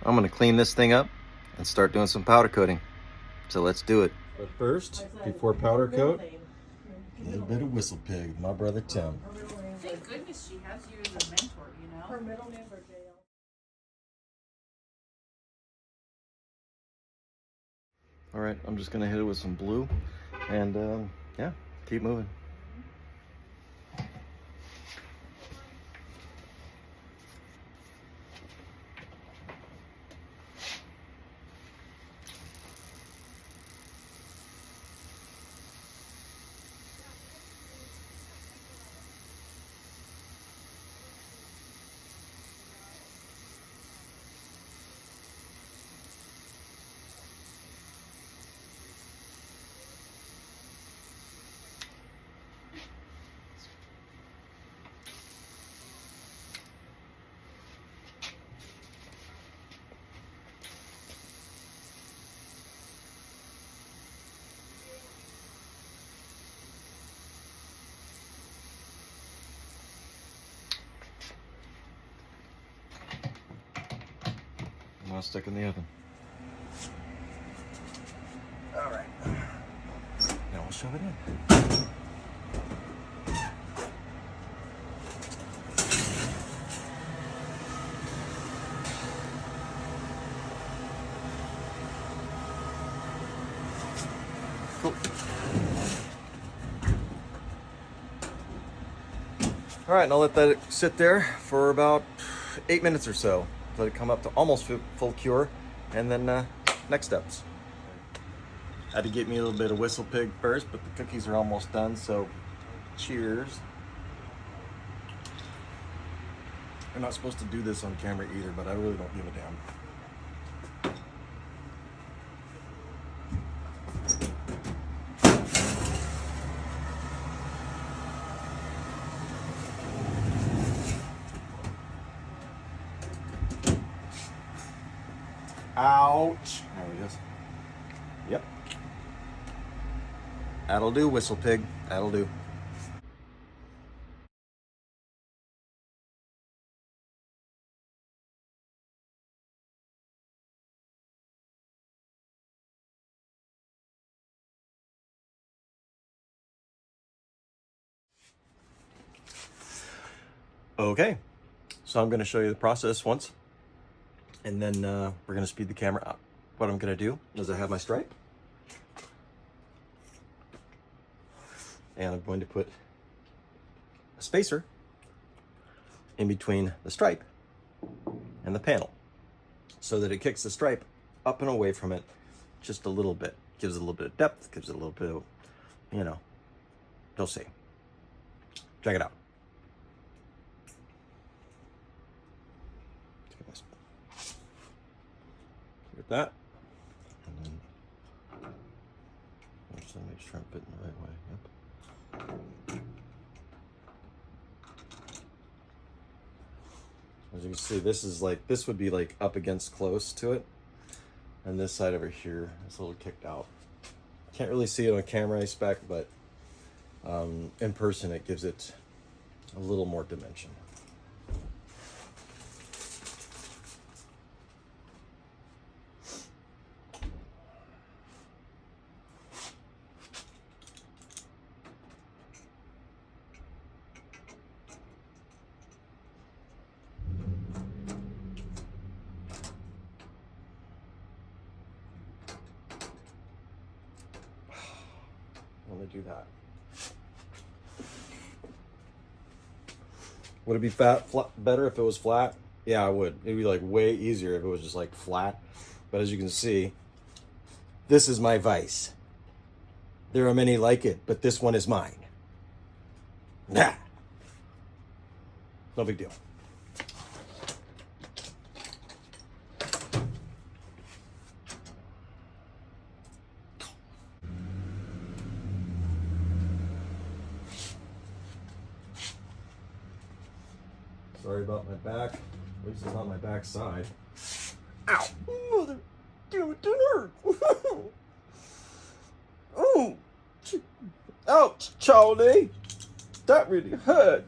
I'm gonna clean this thing up and start doing some powder coating. So let's do it. But first, before powder coat, a little bit of Whistle Pig, my brother Tim. Thank goodness she has you as a mentor, you know? Her middle name for jail. All right, I'm just gonna hit it with some blue and yeah, keep moving. I'm gonna stick in the oven. All right, now we'll shove it in. Cool. All right, and I'll let that sit there for about 8 minutes or so. Let it come up to almost full cure, and then next steps. Had to get me a little bit of Whistle Pig first, but the cookies are almost done, so cheers. I'm not supposed to do this on camera either, but I really don't give a damn. Ouch. There it is. Yep. That'll do, Whistle Pig. That'll do. Okay. So I'm going to show you the process once, and then we're going to speed the camera up. What I'm going to do is I have my stripe, and I'm going to put a spacer in between the stripe and the panel so that it kicks the stripe up and away from it just a little bit. Gives it a little bit of depth, gives it a little bit of, you know, you'll see. Check it out. Get that. And then, actually make sure I'm fitting the right way. Yep. As you can see, this would be like up against close to it. And this side over here is a little kicked out. Can't really see it on camera, I expect, but in person it gives it a little more dimension. Let me do that. Would it be better if it was flat? Yeah, it would. It'd be like way easier if it was just like flat. But as you can see, this is my vice. There are many like it, but this one is mine. Nah. No big deal. Sorry about my back. At least it's not my back side. Ow! Mother, damn it, didn't hurt. Oh, ouch, Charlie. That really hurt.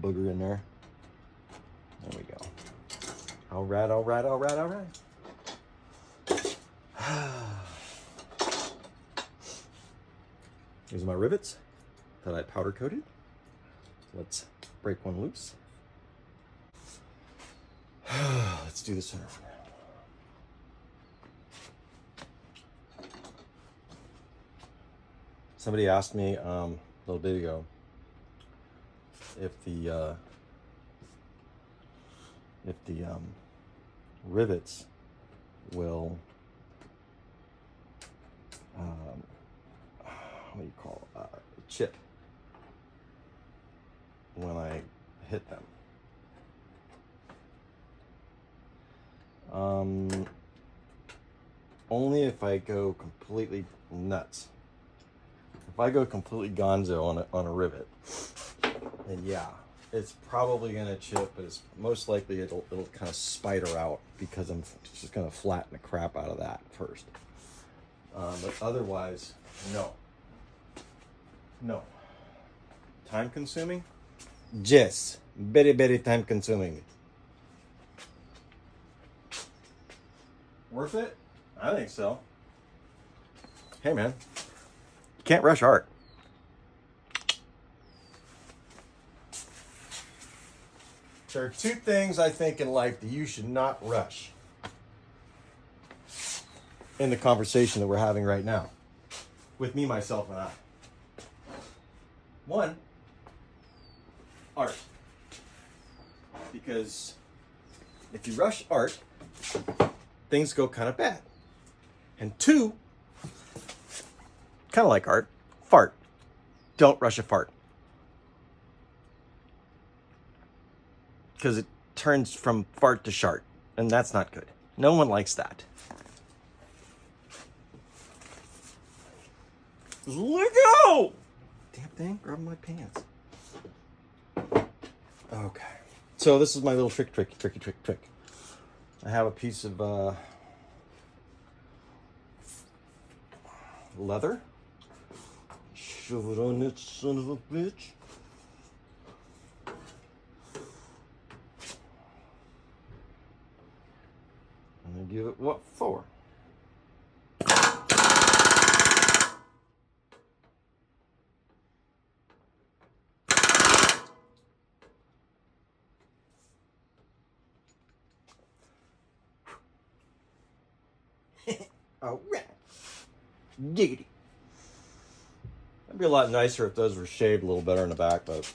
booger in there. There we go. All right, all right, all right, all right. These are my rivets that I powder coated. Let's break one loose. Let's do the center one. Somebody asked me a little bit ago if the rivets will what do you call chip when I hit them. Only if I go completely nuts. If I go completely gonzo on a rivet, then yeah, it's probably gonna chip, but it's most likely it'll kind of spider out because I'm just gonna flatten the crap out of that first. But otherwise, no. No. Time consuming? Yes. Very, very time consuming. Worth it? I think so. Hey man, you can't rush art. There are two things I think in life that you should not rush in the conversation that we're having right now with me, myself, and I. One, art. Because if you rush art, things go kind of bad. And two, kind of like art, fart. Don't rush a fart. Because it turns from fart to shart, and that's not good. No one likes that. Let go! Damn thing, grabbing my pants. Okay. So this is my little trick. I have a piece of leather. Shove it on it, son of a bitch. And then give it what for? All right. Giggity. That'd be a lot nicer if those were shaved a little better in the back, but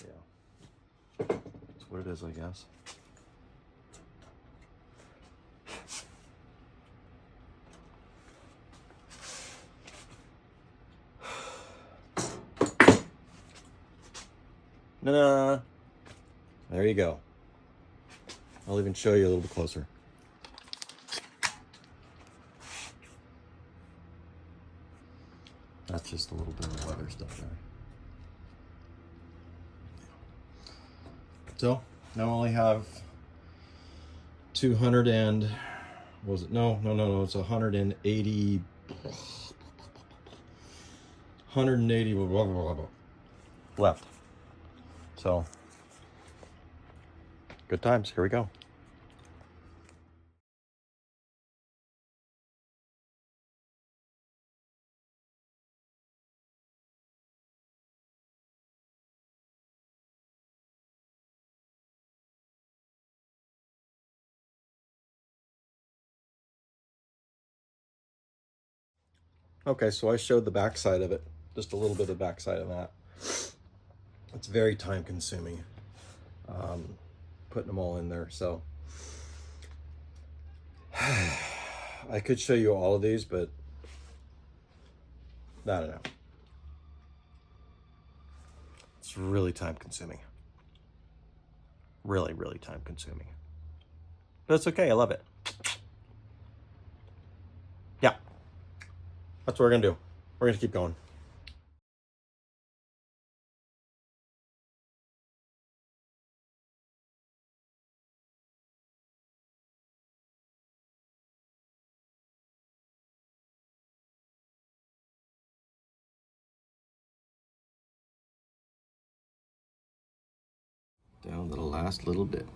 yeah, that's what it is, I guess. No. There you go. I'll even show you a little bit closer. That's just a little bit of leather stuff there. So now I only have 200 and was it? No. It's 180 blah, blah, blah, blah, left. So good times. Here we go. Okay, so I showed the backside of it, just a little bit of the backside of that. It's very time consuming, putting them all in there. So I could show you all of these, but I don't know. It's really time consuming. Really, really time consuming. But it's okay, I love it. Yeah, that's what we're gonna do. We're gonna keep going. Down to the last little bit.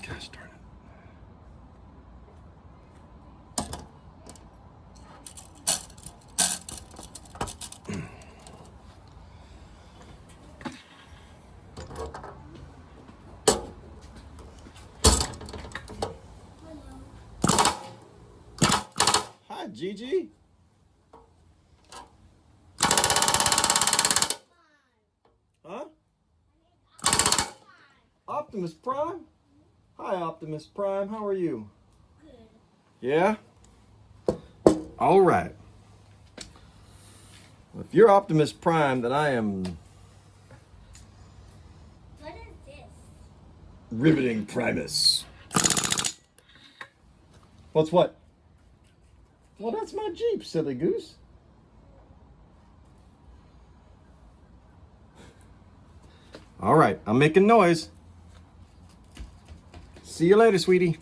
Gosh darn it. Hi, Gigi. Huh? Optimus Prime? Hi, Optimus Prime. How are you? Good. Yeah? All right. If you're Optimus Prime, then I am... What is this? Riveting Primus. What's what? Well, that's my Jeep, silly goose. All right, I'm making noise. See you later, sweetie.